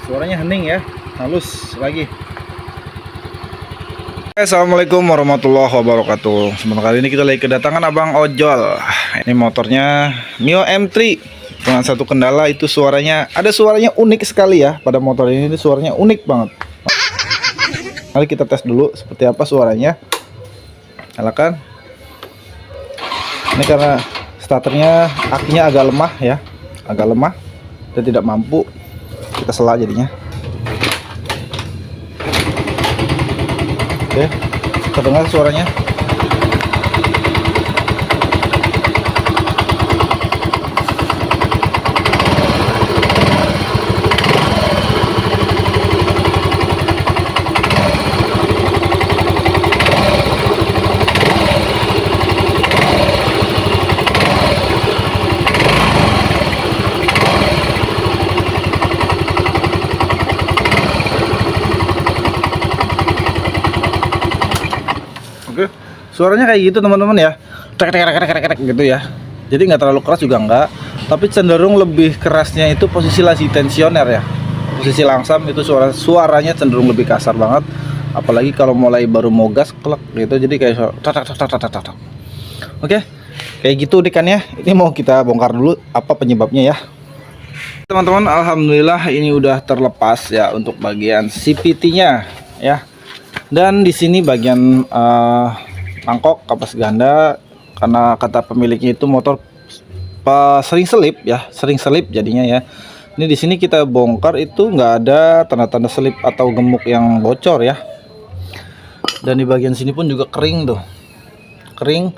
suaranya hening ya, halus lagi. Assalamualaikum warahmatullahi wabarakatuh. Sebentar kali ini kita lagi kedatangan Abang Ojol. Ini motornya Mio M3. Dengan satu kendala itu suaranya, ada suaranya unik sekali ya. Pada motor ini suaranya unik banget. Mari kita tes dulu seperti apa suaranya. Nyalakan. Ini karena starternya akinya agak lemah ya, agak lemah dan tidak mampu. Kita sela jadinya. Oke, terdengar suaranya. Oke, suaranya kayak gitu teman-teman ya, tek gitu ya. Jadi nggak terlalu keras juga nggak, tapi cenderung lebih kerasnya itu posisi lazy tensioner ya. Posisi langsam itu suaranya cenderung lebih kasar banget. Apalagi kalau mulai baru mau gas klek gitu, jadi kayak suara. Oke, kayak gitu ikannya. Ini mau kita bongkar dulu apa penyebabnya ya. Teman-teman, alhamdulillah ini udah terlepas ya untuk bagian CVT-nya ya. Dan di sini bagian mangkok kapas ganda, karena kata pemiliknya itu motor sering selip ya, sering selip jadinya ya. Ini di sini kita bongkar itu nggak ada tanda-tanda selip atau gemuk yang bocor ya. Dan di bagian sini pun juga kering tuh, kering,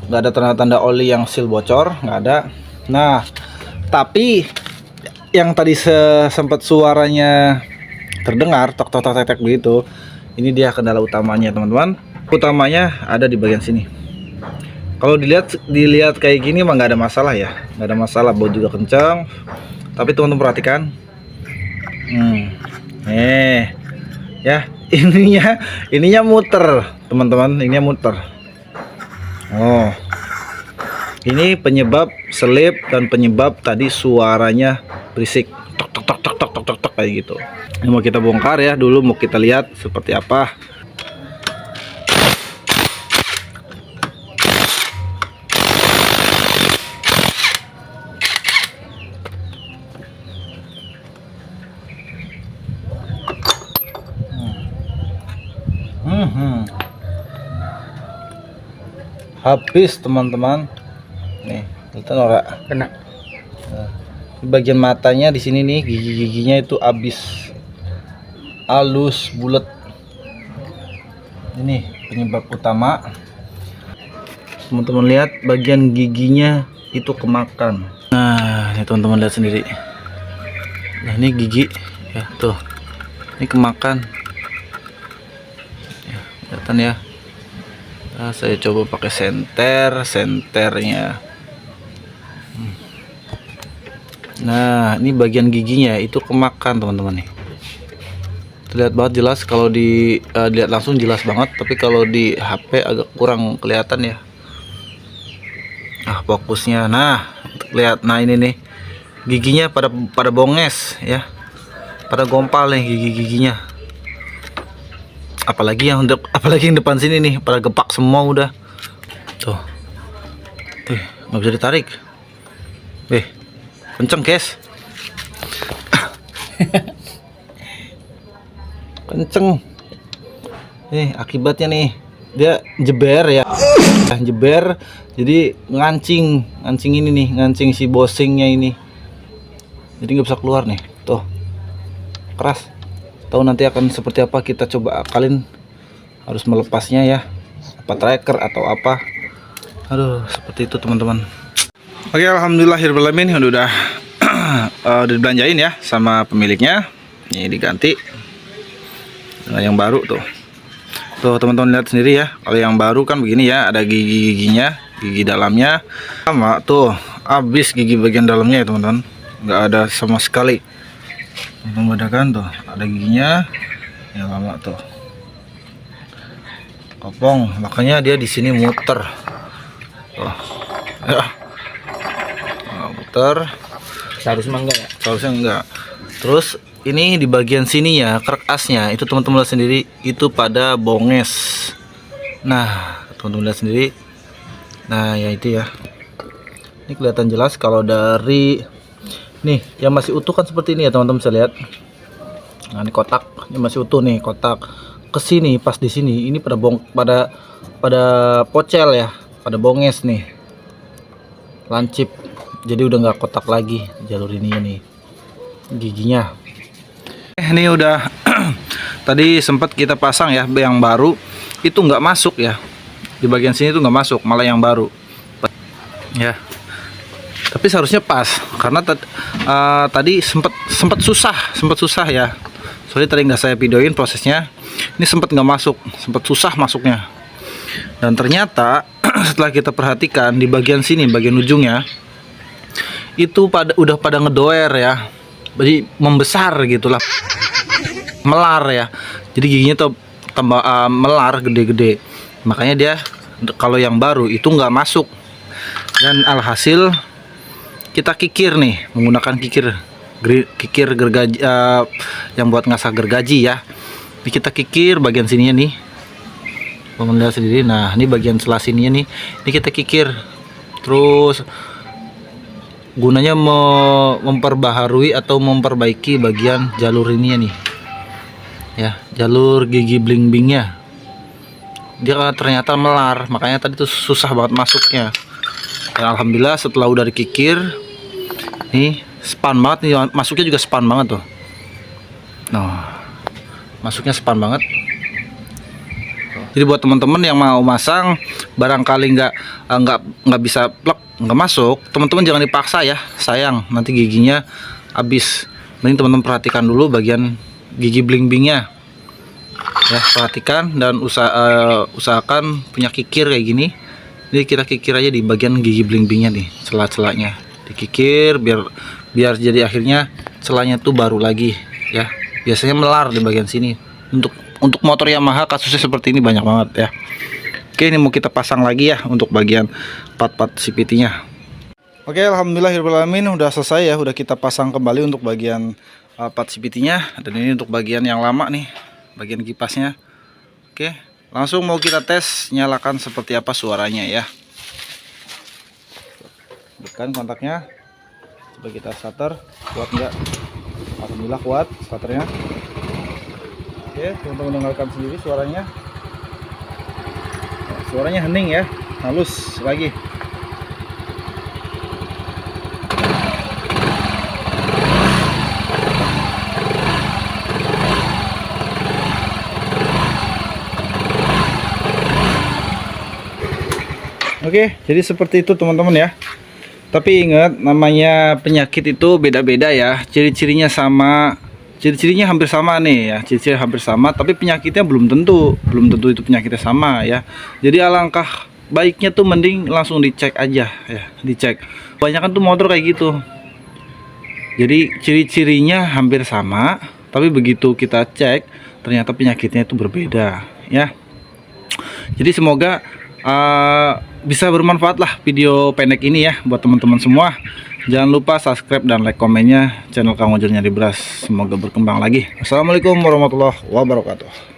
nggak ada tanda-tanda oli yang seal bocor, nggak ada. Nah, tapi yang tadi sempat suaranya terdengar tok tok tek tek begitu. Ini dia kendala utamanya teman-teman. Utamanya ada di bagian sini. Kalau dilihat kayak gini mah nggak ada masalah ya, nggak ada masalah. Baut juga kencang. Tapi teman-teman perhatikan, ya ininya muter teman-teman, ininya muter. Oh, ini penyebab selip dan penyebab tadi suaranya berisik tok tok tok tok tok tok tok kayak gitu. Ini mau kita bongkar ya, dulu mau kita lihat seperti apa. Habis teman-teman. Nih, kita norak kena. Nah, di bagian matanya di sini nih, gigi-giginya itu habis. Halus bulat. Ini penyebab utama. Teman-teman lihat bagian giginya itu kemakan. Nah, ini teman-teman lihat sendiri. Nah, ini gigi ya, tuh. Ini kemakan. Ya, kelihatan ya. Nah, saya coba pakai senternya. Nah, ini bagian giginya itu kemakan teman-teman nih. Terlihat banget jelas, kalau dilihat langsung jelas banget, tapi kalau di HP agak kurang kelihatan ya. Nah, fokusnya. Nah, lihat. Nah, ini nih. Giginya pada bonges ya. Pada gompal nih gigi-giginya. Apalagi yang depan sini nih, pada gepak semua udah. Tuh. Tuh, nggak bisa ditarik. Kenceng, guys. Kenceng. Akibatnya nih dia jeber ya, jeber, jadi ngancing ini nih, ngancing si bosingnya ini, jadi nggak bisa keluar nih. Tuh, keras. Tahu nanti akan seperti apa, kita coba akalin. Harus melepasnya ya, apa tracker atau apa. Aduh, seperti itu teman-teman. Oke, alhamdulillahirobbilalamin udah dibelanjain ya sama pemiliknya. Ini diganti dengan yang baru tuh. Tuh teman-teman lihat sendiri ya. Kalau yang baru kan begini ya, ada gigi-giginya, gigi dalamnya sama tuh. Habis gigi bagian dalamnya ya teman-teman, nggak ada sama sekali. Membedakan tuh, ada giginya yang lama tuh. Kopong, makanya dia di sini muter. Tuh. Ya. Nah, muter. Seharusnya enggak ya? Seharusnya enggak. Terus ini di bagian sini ya, kerak asnya itu teman-teman lihat sendiri itu pada bonges. Nah, teman-teman lihat sendiri. Nah, ya itu ya. Ini kelihatan jelas kalau dari nih yang masih utuh kan seperti ini ya, teman-teman bisa lihat. Nah, ini kotak, ini masih utuh nih kotak. Kesini pas di sini ini pada pocel ya, pada bonges nih, lancip. Jadi udah nggak kotak lagi jalur ini nih giginya. Ini udah tadi sempat kita pasang ya yang baru, itu nggak masuk ya, di bagian sini tuh nggak masuk, malah yang baru ya. Tapi seharusnya pas karena tadi sempat susah ya. Soalnya tadi nggak saya videoin prosesnya. Ini sempat nggak masuk, sempat susah masuknya. Dan ternyata setelah kita perhatikan di bagian sini, bagian ujungnya itu udah pada ngedoer ya. Jadi membesar gitulah, melar ya. Jadi giginya tuh tambah melar gede-gede. Makanya dia kalau yang baru itu nggak masuk. Dan alhasil kita kikir nih menggunakan kikir gergaji yang buat ngasah gergaji ya. Ini kita kikir bagian sininya nih, teman lihat sendiri. Nah, ini bagian selah sininya nih, ini kita kikir terus gunanya memperbaharui atau memperbaiki bagian jalur ini nih ya, jalur gigi bling-blingnya. Dia ternyata melar, makanya tadi tuh susah banget masuknya. Dan alhamdulillah setelah udah dikikir nih, span banget nih, masuknya juga span banget tuh. Nah, masuknya span banget. Jadi buat teman-teman yang mau masang barangkali nggak bisa plek, nggak masuk, teman-teman jangan dipaksa ya, sayang nanti giginya habis. Mending teman-teman perhatikan dulu bagian gigi bling-blingnya ya, perhatikan dan usahakan punya kikir kayak gini. Jadi kita kikir aja di bagian gigi bling-blingnya nih, celah-celahnya dikikir biar jadi akhirnya celahnya tuh baru lagi ya. Biasanya melar di bagian sini. Untuk motor Yamaha kasusnya seperti ini banyak banget ya. Oke, ini mau kita pasang lagi ya untuk bagian part-part CVT-nya. Oke, alhamdulillahirobbilalamin udah selesai ya, udah kita pasang kembali untuk bagian part CVT-nya. Dan ini untuk bagian yang lama nih, bagian kipasnya. Oke, langsung mau kita tes nyalakan seperti apa suaranya ya. Tekan kontaknya, coba kita starter, kuat nggak? Alhamdulillah kuat starternya. Oke, teman-teman dengarkan sendiri suaranya. Nah, suaranya hening ya, halus lagi. Oke, jadi seperti itu teman-teman ya. Tapi ingat, namanya penyakit itu beda-beda ya. Ciri-cirinya hampir sama nih ya. Ciri-ciri hampir sama, tapi penyakitnya belum tentu itu penyakitnya sama ya. Jadi alangkah baiknya tuh mending langsung dicek aja ya, dicek. Kebanyakan tuh motor kayak gitu. Jadi ciri-cirinya hampir sama, tapi begitu kita cek ternyata penyakitnya itu berbeda ya. Jadi semoga bisa bermanfaat lah video pendek ini ya buat teman-teman semua. Jangan lupa subscribe dan like komennya channel Kang Ojol Nyari Beras. Semoga berkembang lagi. Assalamualaikum warahmatullahi wabarakatuh.